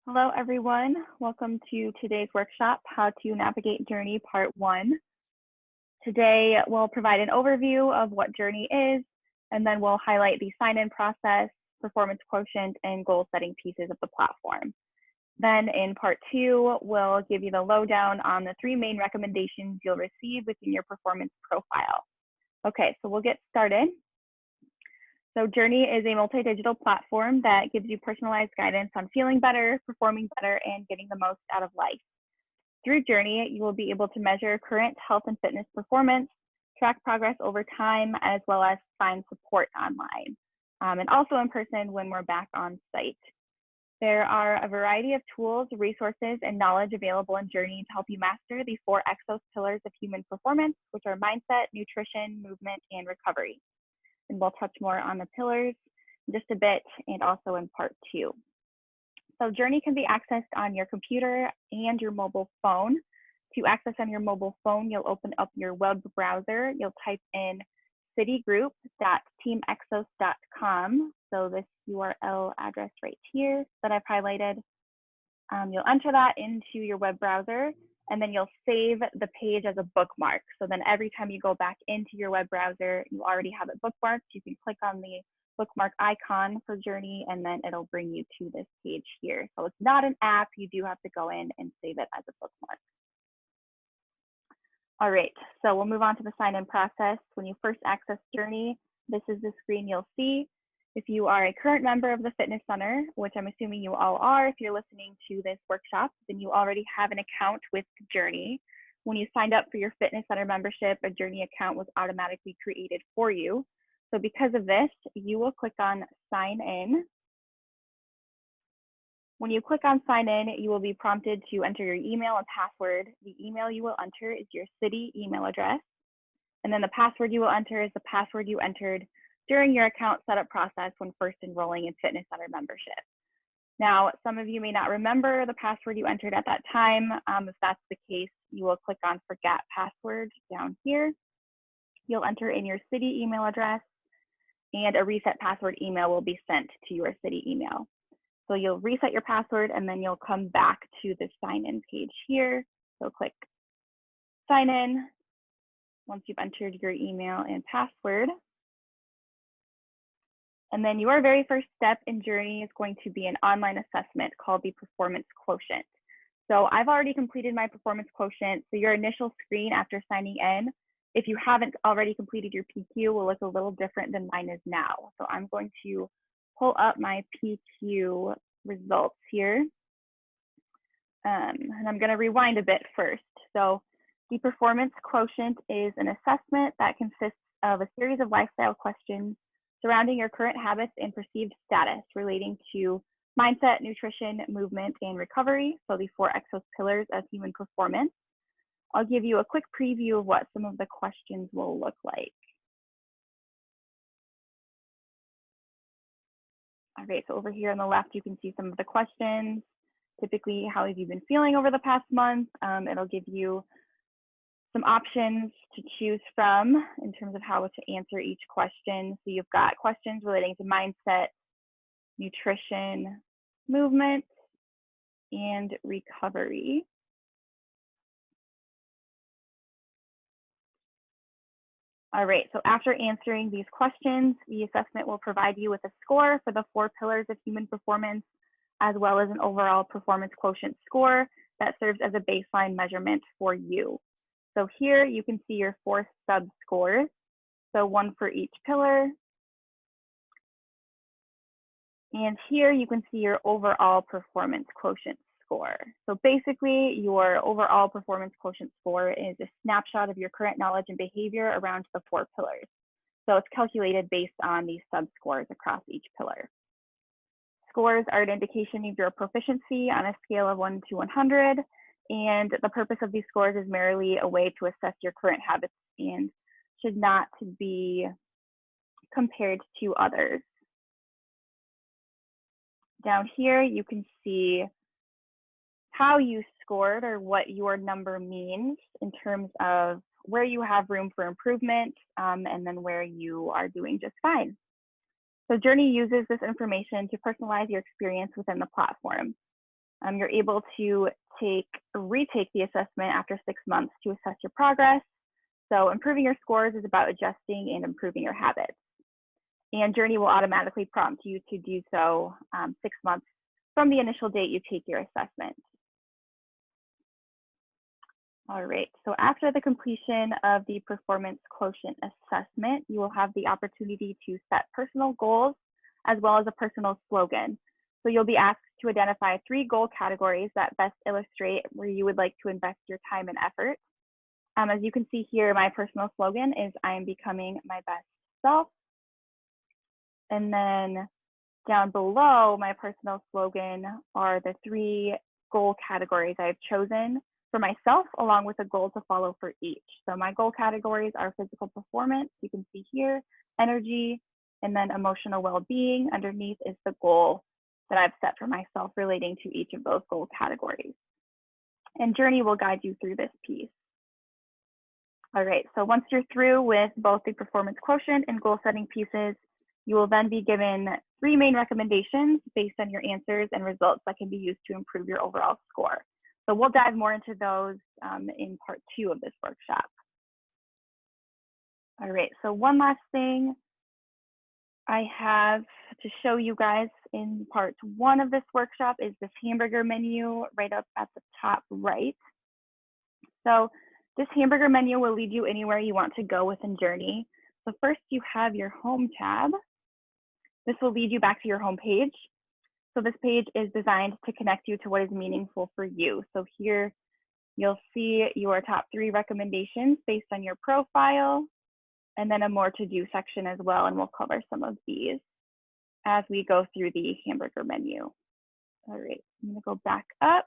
Hello, everyone. Welcome to today's workshop, How to Navigate Journey Part 1. Today, we'll provide an overview of what Journey is, and then we'll highlight the sign-in process, performance quotient, and goal-setting pieces of the platform. Then in Part 2, we'll give you the lowdown on the 3 main recommendations you'll receive within your performance profile. Okay, so we'll get started. So Journey is a multi-digital platform that gives you personalized guidance on feeling better, performing better, and getting the most out of life. Through Journey, you will be able to measure current health and fitness performance, track progress over time, as well as find support online, and also in person when we're back on site. There are a variety of tools, resources, and knowledge available in Journey to help you master the 4 Exos pillars of human performance, which are mindset, nutrition, movement, and recovery. And we'll touch more on the pillars in just a bit and also in Part 2. So Journey can be accessed on your computer and your mobile phone. To access on your mobile phone, you'll open up your web browser. You'll type in citygroup.teamexos.com. So this URL address right here that I've highlighted, you'll enter that into your web browser, and then you'll save the page as a bookmark. So then every time you go back into your web browser, you already have it bookmarked. You can click on the bookmark icon for Journey, and then it'll bring you to this page here. So it's not an app. You do have to go in and save it as a bookmark. All right, so we'll move on to the sign-in process. When you first access Journey, this is the screen you'll see. If you are a current member of the Fitness Center, which I'm assuming you all are if you're listening to this workshop, then you already have an account with Journey. When you signed up for your Fitness Center membership, a Journey account was automatically created for you. So because of this, you will click on Sign In. When you click on Sign In, you will be prompted to enter your email and password. The email you will enter is your city email address, and then the password you will enter is the password you entered during your account setup process when first enrolling in Fitness Center membership. Now, some of you may not remember the password you entered at that time. If that's the case, you will click on Forget Password down here. You'll enter in your city email address, and a reset password email will be sent to your city email. So you'll reset your password, and then you'll come back to the sign-in page here. So click Sign In once you've entered your email and password. And then your very first step in Journey is going to be an online assessment called the performance quotient. So I've already completed my performance quotient. So your initial screen after signing in, if you haven't already completed your PQ, will look a little different than mine is now. So I'm going to pull up my PQ results here. And I'm going to rewind a bit first. So the performance quotient is an assessment that consists of a series of lifestyle questions surrounding your current habits and perceived status relating to mindset, nutrition, movement, and recovery. So the 4 Exos pillars of human performance. I'll give you a quick preview of what some of the questions will look like. All right, so over here on the left, you can see some of the questions. Typically, how have you been feeling over the past month? It'll give you some options to choose from in terms of how to answer each question. So you've got questions relating to mindset, nutrition, movement, and recovery. All right, so after answering these questions, the assessment will provide you with a score for the 4 pillars of human performance, as well as an overall performance quotient score that serves as a baseline measurement for you. So here you can see your 4 sub-scores, so 1 for each pillar. And here you can see your overall performance quotient score. So basically, your overall performance quotient score is a snapshot of your current knowledge and behavior around the 4 pillars. So it's calculated based on these sub-scores across each pillar. Scores are an indication of your proficiency on a scale of 1 to 100. And the purpose of these scores is merely a way to assess your current habits and should not be compared to others. Down here, you can see how you scored or what your number means in terms of where you have room for improvement and then where you are doing just fine. So Journey uses this information to personalize your experience within the platform. You're able to retake the assessment after 6 months to assess your progress. So improving your scores is about adjusting and improving your habits. And Journey will automatically prompt you to do so 6 months from the initial date you take your assessment. All right, so after the completion of the performance quotient assessment, you will have the opportunity to set personal goals as well as a personal slogan. So you'll be asked to identify 3 goal categories that best illustrate where you would like to invest your time and effort. As you can see here, my personal slogan is I am becoming my best self. And then down below my personal slogan are the 3 goal categories I've chosen for myself, along with a goal to follow for each. So my goal categories are physical performance, you can see here, energy, and then emotional well-being. Underneath is the goal that I've set for myself relating to each of those goal categories. And Journey will guide you through this piece. All right, so once you're through with both the performance quotient and goal setting pieces, you will then be given 3 main recommendations based on your answers and results that can be used to improve your overall score. So we'll dive more into those in part 2 of this workshop. All right, so one last thing I have to show you guys in part 1 of this workshop is this hamburger menu right up at the top right. So this hamburger menu will lead you anywhere you want to go within Journey. So first you have your home tab. This will lead you back to your home page. So this page is designed to connect you to what is meaningful for you. So here you'll see your top 3 recommendations based on your profile, and then a more to-do section as well. And we'll cover some of these as we go through the hamburger menu. All right, I'm gonna go back up.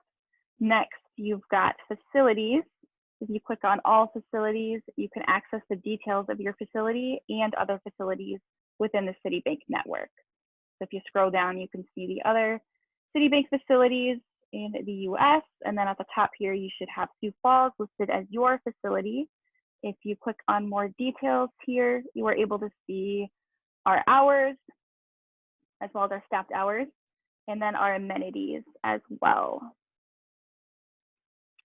Next, you've got facilities. If you click on all facilities, you can access the details of your facility and other facilities within the Citibank network. So if you scroll down, you can see the other Citibank facilities in the US. And then at the top here, you should have Sioux Falls listed as your facility. If you click on more details here, you are able to see our hours, as well as our staffed hours, and then our amenities as well.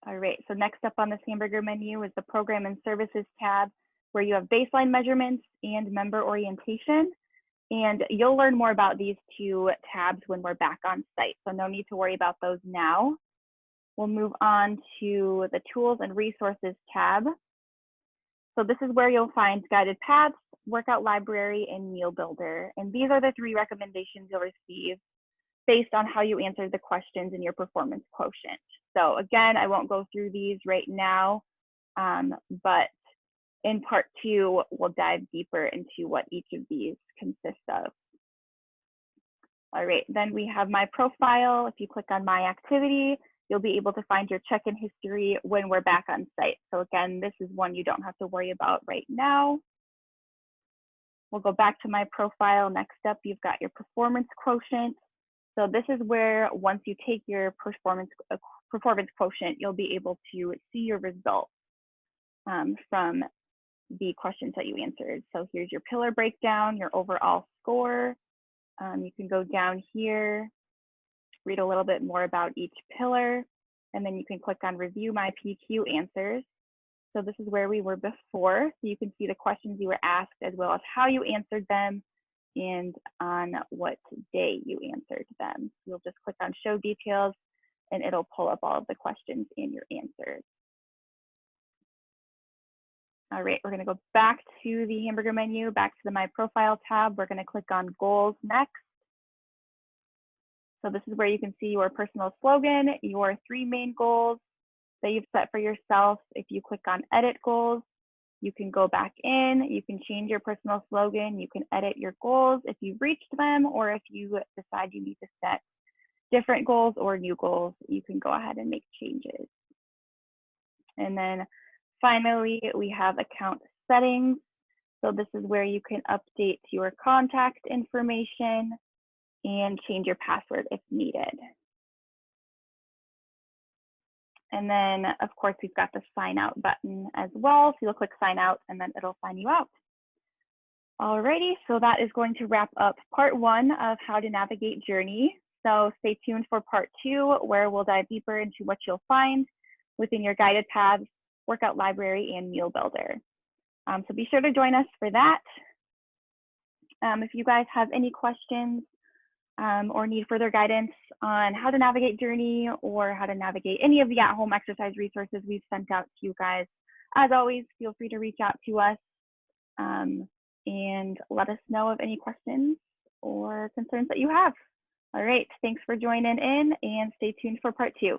All right, so next up on this hamburger menu is the Program and Services tab, where you have baseline measurements and member orientation. And you'll learn more about these 2 tabs when we're back on site, so no need to worry about those now. We'll move on to the Tools and Resources tab. So this is where you'll find guided paths, workout library, and meal builder. And these are the 3 recommendations you'll receive based on how you answered the questions in your performance quotient. So again, I won't go through these right now, but in part 2, we'll dive deeper into what each of these consist of. All right, then we have my profile. If you click on my activity, you'll be able to find your check-in history when we're back on site. So again, this is one you don't have to worry about right now. We'll go back to my profile. Next up, you've got your performance quotient. So this is where once you take your performance quotient, you'll be able to see your results from the questions that you answered. So here's your pillar breakdown, your overall score. You can go down here, read a little bit more about each pillar, and then you can click on Review My PQ Answers. So this is where we were before. So you can see the questions you were asked as well as how you answered them and on what day you answered them. You'll just click on Show Details and it'll pull up all of the questions and your answers. All right, we're gonna go back to the hamburger menu, back to the My Profile tab. We're gonna click on Goals next. So this is where you can see your personal slogan, your 3 main goals that you've set for yourself. If you click on Edit Goals, you can go back in, you can change your personal slogan, you can edit your goals if you've reached them, or if you decide you need to set different goals or new goals, you can go ahead and make changes. And then finally, we have account settings. So this is where you can update your contact information and change your password if needed. And then, of course, we've got the sign out button as well. So you'll click sign out and then it'll sign you out. Alrighty, so that is going to wrap up part 1 of how to navigate Journey. So stay tuned for part 2, where we'll dive deeper into what you'll find within your guided paths, workout library, and meal builder. So be sure to join us for that. If you guys have any questions or need further guidance on how to navigate Journey or how to navigate any of the at-home exercise resources we've sent out to you guys, as always, feel free to reach out to us and let us know of any questions or concerns that you have. All right, thanks for joining in, and stay tuned for part 2.